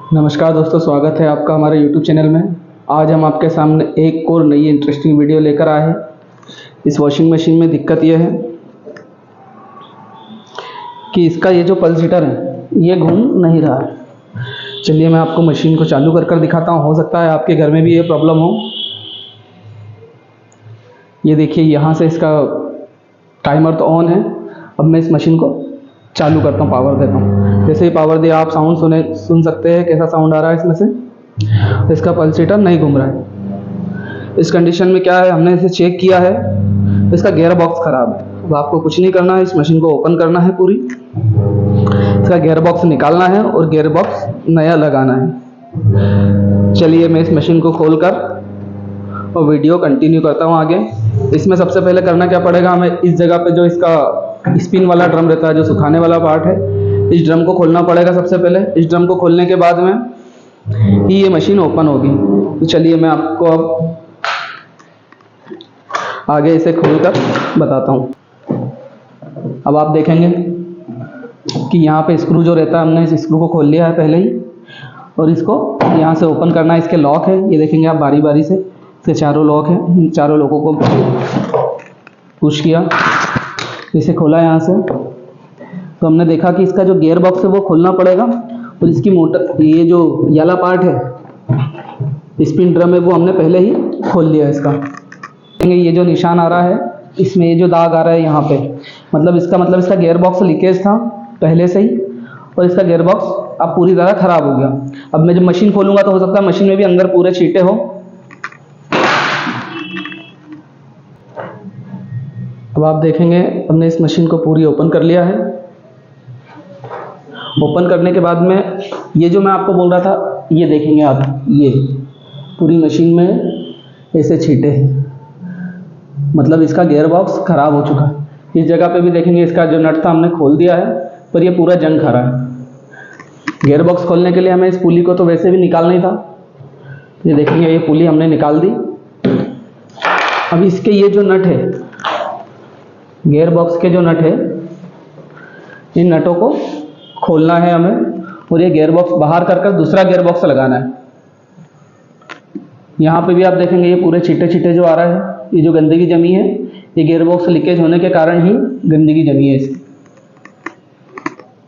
नमस्कार दोस्तों, स्वागत है आपका हमारे YouTube चैनल में। आज हम आपके सामने एक और नई इंटरेस्टिंग वीडियो लेकर आए हैं। इस वॉशिंग मशीन में दिक्कत यह है कि इसका ये जो पल्स हीटर है ये घूम नहीं रहा है। चलिए मैं आपको मशीन को चालू कर दिखाता हूँ। हो सकता है आपके घर में भी ये प्रॉब्लम हो। ये देखिए, यहाँ से इसका टाइमर तो ऑन है। अब मैं इस मशीन को चालू करता हूँ, पावर देता हूँ। जैसे ही पावर दिया आप साउंड सुन सकते हैं कैसा साउंड आ रहा है इसमें से। इसका पल्स हीटर नहीं घूम रहा है। इस कंडीशन में क्या है, हमने इसे चेक किया है, इसका गियर बॉक्स खराब है। अब आपको कुछ नहीं करना है, इस मशीन को ओपन करना है पूरी, इसका गियर बॉक्स निकालना है और गियर बॉक्स नया लगाना है। चलिए मैं इस मशीन को खोलकर और वीडियो कंटिन्यू करता हूँ आगे। इसमें सबसे पहले करना क्या पड़ेगा, हमें इस जगह पे जो इसका स्पिन वाला ड्रम रहता है, जो सुखाने वाला पार्ट है, इस ड्रम को खोलना पड़ेगा सबसे पहले। इस ड्रम को खोलने के बाद में ही ये मशीन ओपन होगी। तो चलिए मैं आपको अब आगे इसे खोलकर बताता हूँ। अब आप देखेंगे कि यहाँ पे स्क्रू जो रहता है, हमने इस स्क्रू को खोल लिया है पहले ही, और इसको यहाँ से ओपन करना है। इसके लॉक है, ये देखेंगे आप बारी बारी से, इसके चारों लॉक हैं। इन चारों लॉकों को पुश किया, इसे खोला यहाँ से, तो हमने देखा कि इसका जो गियर बॉक्स है वो खोलना पड़ेगा, और इसकी मोटर, ये जो याला पार्ट है, स्पिन ड्रम है, वो हमने पहले ही खोल लिया इसका। ये जो निशान आ रहा है इसमें, ये जो दाग आ रहा है यहाँ पे, मतलब इसका गियर बॉक्स लीकेज था पहले से ही, और इसका गियर बॉक्स अब पूरी तरह खराब हो गया। अब मैं जब मशीन खोलूंगा तो हो सकता है मशीन में भी अंदर पूरे छींटे हो। अब आप देखेंगे हमने इस मशीन को पूरी ओपन कर लिया है। ओपन करने के बाद में ये जो मैं आपको बोल रहा था, ये देखेंगे आप, ये पूरी मशीन में ऐसे छींटे हैं, मतलब इसका गियर बॉक्स खराब हो चुका है। इस जगह पे भी देखेंगे इसका जो नट था हमने खोल दिया है, पर ये पूरा जंग खा रहा है। गियर बॉक्स खोलने के लिए हमें इस पुली को तो वैसे भी निकालना ही था। ये देखेंगे ये पुली हमने निकाल दी। अब इसके ये जो नट है, गियर बॉक्स के जो नट है, इन नटों को खोलना है हमें, और ये गियर बॉक्स बाहर कर दूसरा गियर बॉक्स लगाना है। यहाँ पे भी आप देखेंगे ये पूरे छींटे जो आ रहा है, ये जो गंदगी जमी है, ये गियर बॉक्स लीकेज होने के कारण ही गंदगी जमी है इसकी।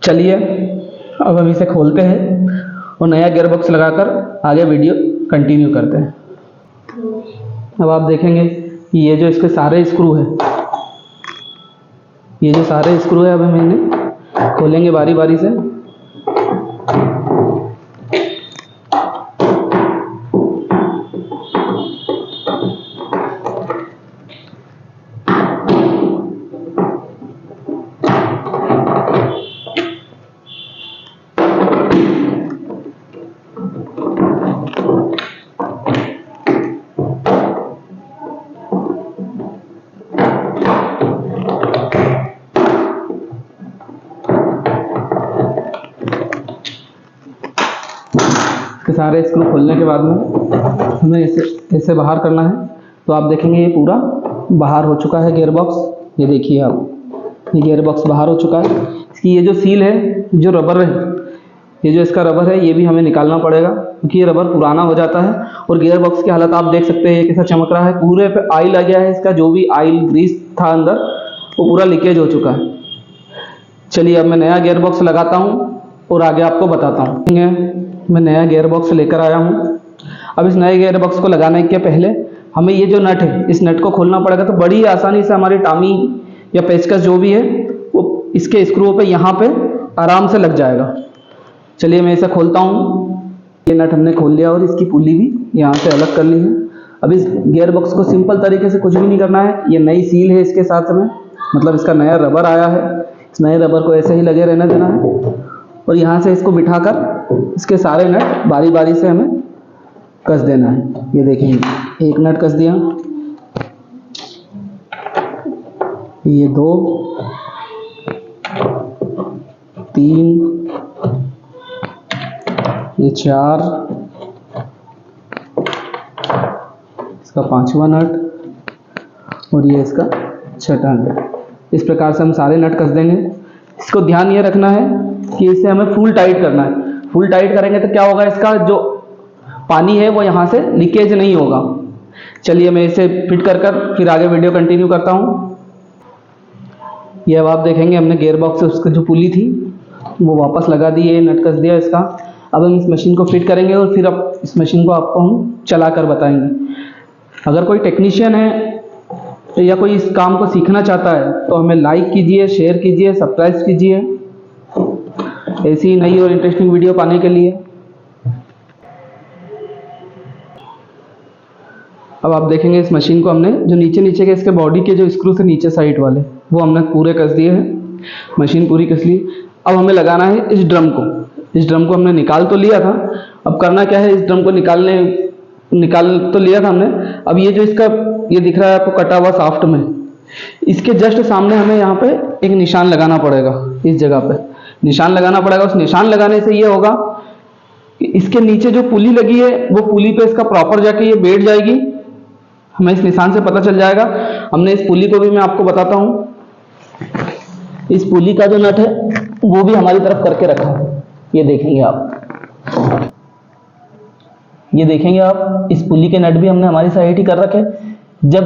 चलिए अब हम इसे खोलते हैं और नया गियर बॉक्स लगाकर आगे वीडियो कंटिन्यू करते हैं। अब आप देखेंगे कि ये जो इसके सारे स्क्रू है, ये जो सारे स्क्रू है, अब हम इन्हें खोलेंगे बारी बारी से। सारे स्क्रू खोलने के बाद में हमें इसे बाहर करना है। तो आप देखेंगे ये पूरा बाहर हो चुका है गियर बॉक्स। ये देखिए आप, ये गियर बॉक्स बाहर हो चुका है। इसकी ये जो सील है, जो रबर है, ये जो इसका रबर है, ये भी हमें निकालना पड़ेगा, क्योंकि ये रबर पुराना हो जाता है। और गियर बॉक्स की हालत आप देख सकते हैं, ये कैसा चमक रहा है, पूरे पे ऑयल आ गया है। इसका जो भी ऑयल ग्रीस था अंदर, वो पूरा लीकेज हो चुका है। चलिए अब मैं नया गियर बॉक्स लगाता हूँ और आगे आपको बताता हूँ। मैं नया गियर बॉक्स लेकर आया हूँ। अब इस नए गियर बॉक्स को लगाने के पहले हमें ये जो नट है, इस नट को खोलना पड़ेगा। तो बड़ी आसानी से हमारी टामी या पेचकस जो भी है, वो इसके स्क्रू पे यहाँ पे आराम से लग जाएगा। चलिए मैं इसे खोलता हूँ। ये नट हमने खोल लिया और इसकी पुली भी यहाँ से अलग कर ली है। अब इस गियर बॉक्स को सिंपल तरीके से कुछ भी नहीं करना है। ये नई सील है इसके साथ में, मतलब इसका नया रबर आया है। इस नए रबर को ऐसे ही लगे रहने देना है, और यहाँ से इसको बिठाकर इसके सारे नट बारी बारी से हमें कस देना है। ये देखेंगे, एक नट कस दिया, ये 2, 3, ये 4, इसका 5वां नट, और ये इसका 6वां नट। इस प्रकार से हम सारे नट कस देंगे। इसको ध्यान ये रखना है कि इसे हमें फुल टाइट करना है। फुल टाइट करेंगे तो क्या होगा, इसका जो पानी है वो यहाँ से लीकेज नहीं होगा। चलिए मैं इसे फिट कर फिर आगे वीडियो कंटिन्यू करता हूँ। ये अब आप देखेंगे हमने गियर बॉक्स से उसकी जो पुली थी वो वापस लगा दी है, नट कस दिया इसका। अब हम इस मशीन को फिट करेंगे और फिर अब इस मशीन को आपको हम चला कर बताएंगे। अगर कोई टेक्नीशियन है या कोई इस काम को सीखना चाहता है तो हमें लाइक कीजिए, शेयर कीजिए, सब्सक्राइब कीजिए ऐसी ही नई और इंटरेस्टिंग वीडियो पाने के लिए। अब आप देखेंगे इस मशीन को हमने जो नीचे नीचे के इसके बॉडी के जो स्क्रू से नीचे साइड वाले वो हमने पूरे कस दिए हैं, मशीन पूरी कस ली। अब हमें लगाना है इस ड्रम को। इस ड्रम को हमने निकाल तो लिया था, अब करना क्या है, इस ड्रम को निकाल तो लिया था हमने। अब ये जो इसका ये दिख रहा है आपको कटा हुआ साफ्ट में, इसके जस्ट सामने हमें यहाँ पे एक निशान लगाना पड़ेगा। इस जगह पे निशान लगाना पड़ेगा। उस निशान लगाने से ये होगा कि इसके नीचे जो पुली लगी है वो पुली पे इसका प्रॉपर जाके ये बैठ जाएगी। हमें इस निशान से पता चल जाएगा। हमने इस पुली को भी मैं आपको बताता हूँ, इस पुली का जो नट है वो भी हमारी तरफ करके रखा है। ये देखेंगे आप, ये देखेंगे आप, इस पुली के नट भी हमने हमारी साइड ही कर रखे। जब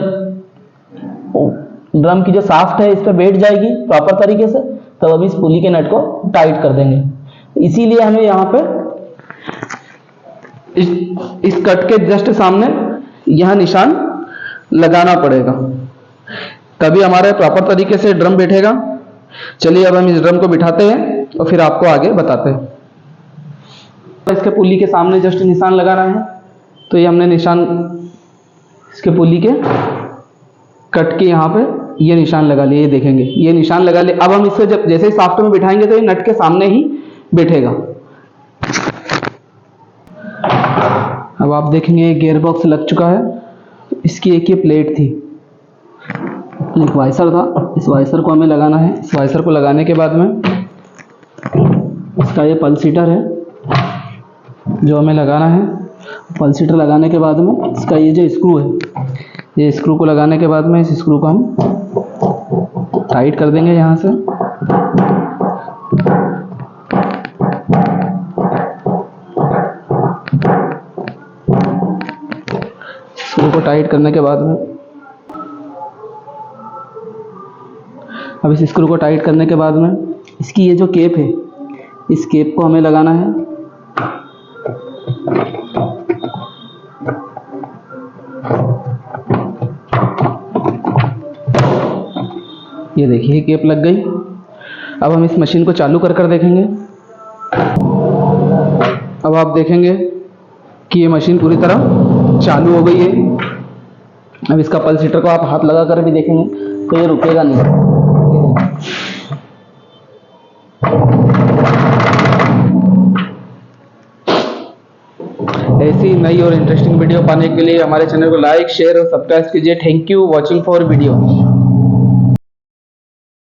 ड्रम की जो साफ्ट है इस पर बैठ जाएगी प्रॉपर तरीके से तब अब इस पुली के नट को टाइट कर देंगे। इसीलिए हमें यहाँ पे इस कट के जस्ट सामने यह निशान लगाना पड़ेगा, तभी हमारे प्रॉपर तरीके से ड्रम बैठेगा। चलिए अब हम इस ड्रम को बिठाते हैं और फिर आपको आगे बताते हैं। इसके पुली के सामने जस्ट निशान लगाना है, तो ये हमने निशान इसके पुली के कट के यहाँ पे ये निशान लगा लिए। ये देखेंगे ये निशान लगा लिए। अब हम इससे जब जैसे ही साफ्ट में बिठाएंगे तो ये नट के सामने ही बैठेगा। अब आप देखेंगे ये गियर बॉक्स लग चुका है। इसकी एक ये प्लेट थी, एक वाइसर था, इस वाइसर को हमें लगाना है। इस वाइसर को लगाने के बाद में इसका ये पल्सीटर है जो हमें लगाना है। पल्सीटर लगाने के बाद में इसका ये जो स्क्रू है, ये स्क्रू को लगाने के बाद में इस स्क्रू को हम टाइट कर देंगे यहाँ से। स्क्रू को टाइट करने के बाद में अब इस स्क्रू को टाइट करने के बाद में इसकी ये जो केप है, इस केप को हमें लगाना है। ये देखिए केप लग गई। अब हम इस मशीन को चालू कर देखेंगे। अब आप देखेंगे कि ये मशीन पूरी तरह चालू हो गई है। अब इसका पल्स हीटर को आप हाथ लगा कर भी देखेंगे तो ये रुकेगा नहीं। ऐसी नई और इंटरेस्टिंग वीडियो पाने के लिए हमारे चैनल को लाइक, शेयर और सब्सक्राइब कीजिए। Thank you watching for video.